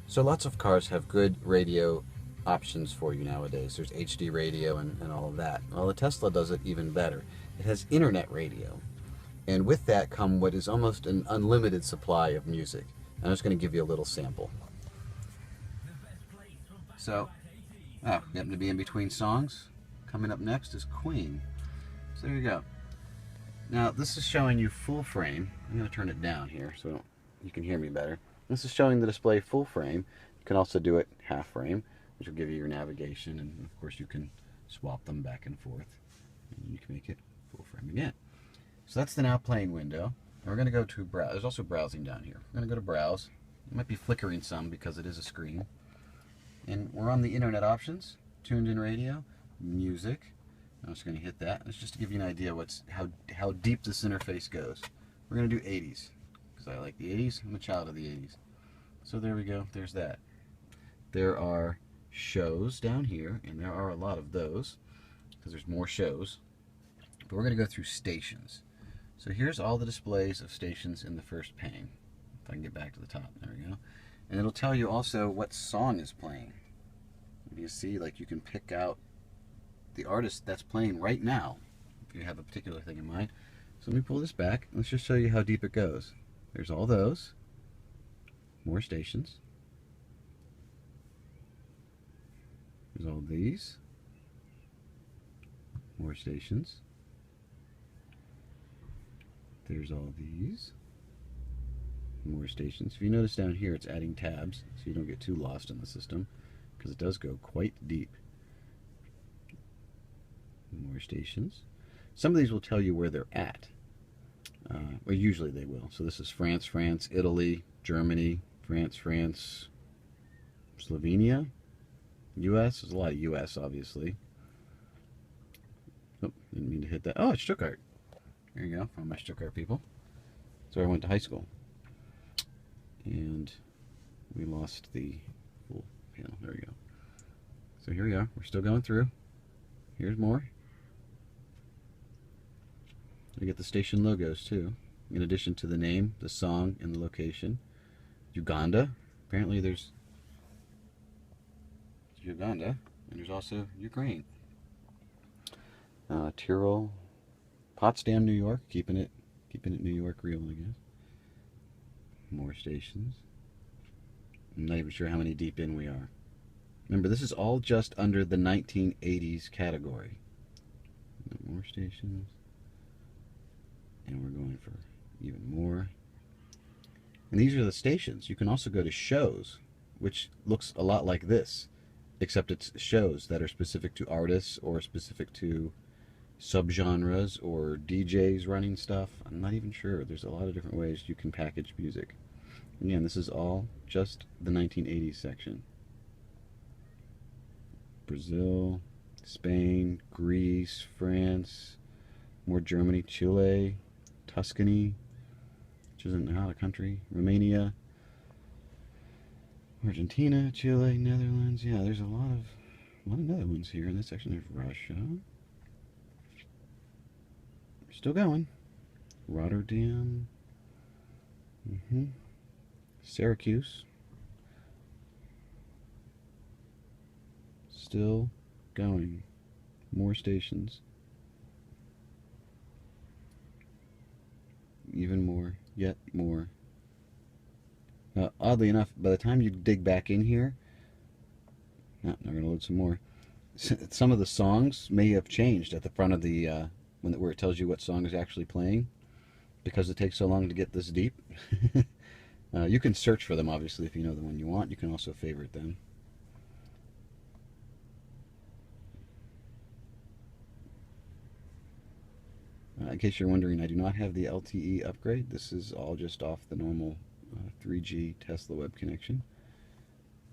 So lots of cars have good radio options for you nowadays. There's HD radio and all of that. Well, the Tesla does it even better. It has internet radio. And with that come what is almost an unlimited supply of music. I'm just going to give you a little sample. So, happen to be in between songs. Coming up next is Queen. So there you go. Now this is showing you full frame. I'm going to turn it down here so you can hear me better. This is showing the display full frame. You can also do it half frame, which will give you your navigation, and of course you can swap them back and forth. And you can make it full frame again. So that's the now playing window. And we're going to go to browse. There's also browsing down here. We're going to go to browse. It might be flickering some because it is a screen. And we're on the internet options, tuned in radio, music. I'm just going to hit that. It's just to give you an idea how deep this interface goes. We're going to do 80s because I like the 80s. I'm a child of the 80s. So there we go. There's that. There are shows down here, and there are a lot of those because there's more shows. But we're going to go through stations. So here's all the displays of stations in the first pane. If I can get back to the top. There we go. And it'll tell you also what song is playing. You see, like, you can pick out the artist that's playing right now if you have a particular thing in mind. So let me pull this back. Let's just show you how deep it goes. There's all those. More stations. There's all these. More stations. There's all these. More stations. If you notice down here, it's adding tabs so you don't get too lost in the system because it does go quite deep. More stations. Some of these will tell you where they're at. Well, usually they will. So this is France, France, Italy, Germany, France, France, Slovenia, U.S. There's a lot of U.S. obviously. Oh, didn't mean to hit that. Oh, it's Stuttgart. There you go, from my Stuttgart people. That's where I went to high school. And we lost the full panel. There we go. So here we are. We're still going through. Here's more. We get the station logos too, in addition to the name, the song, and the location. Uganda. Apparently there's Uganda, and there's also Ukraine. Tyrol, Potsdam, New York, keeping it New York real, I guess. More stations. I'm not even sure how many deep in we are. Remember, this is all just under the 1980s category. More stations. And we're going for even more. And these are the stations. You can also go to shows, which looks a lot like this, except it's shows that are specific to artists or specific to subgenres or DJs running stuff. I'm not even sure. There's a lot of different ways you can package music. Again, this is all just the 1980s section. Brazil, Spain, Greece, France, more Germany, Chile, Tuscany, which isn't not a country, Romania, Argentina, Chile, Netherlands. Yeah, there's a lot of Netherlands here in this section. There's Russia. Still going. Rotterdam. Syracuse. Still going. More stations. Even more. Yet more. Oddly enough, by the time you dig back in here, I'm going to load some more. Some of the songs may have changed at the front of the where it tells you what song is actually playing, because it takes so long to get this deep. You can search for them, obviously, if you know the one you want. You can also favorite them. In case you're wondering, I do not have the LTE upgrade. This is all just off the normal 3G Tesla web connection.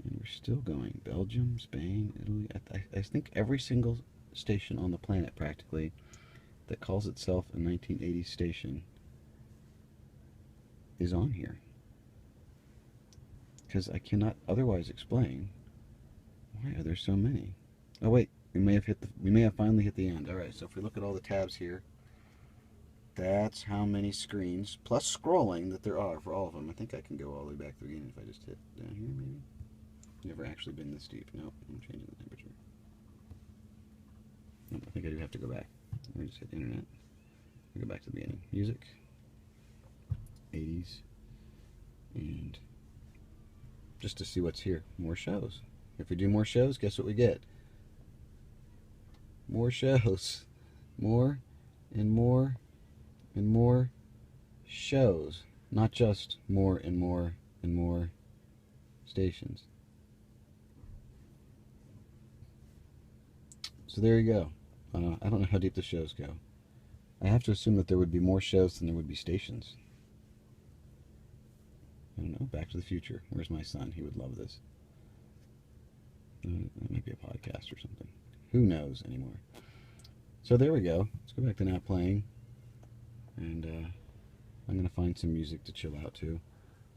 And we're still going. Belgium, Spain, Italy. I think every single station on the planet, practically, that calls itself a 1980s station is on here. Because I cannot otherwise explain why are there so many. Oh wait, we may have finally hit the end. All right, so if we look at all the tabs here, that's how many screens plus scrolling that there are for all of them. I think I can go all the way back to the beginning if I just hit down here, maybe. Never actually been this deep. Nope, I'm changing the temperature. Nope, I think I do have to go back. Let me just hit the internet. Go back to the beginning. Music. 80s. And just to see what's here. More shows. If we do more shows, guess what we get? More shows. More and more and more shows. Not just more and more and more stations. So there you go. I don't know how deep the shows go. I have to assume that there would be more shows than there would be stations. I don't know. Back to the Future. Where's my son? He would love this. That might be a podcast or something. Who knows anymore? So there we go. Let's go back to not playing. And I'm going to find some music to chill out to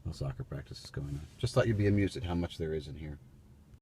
while soccer practice is going on. Just thought you'd be amused at how much there is in here.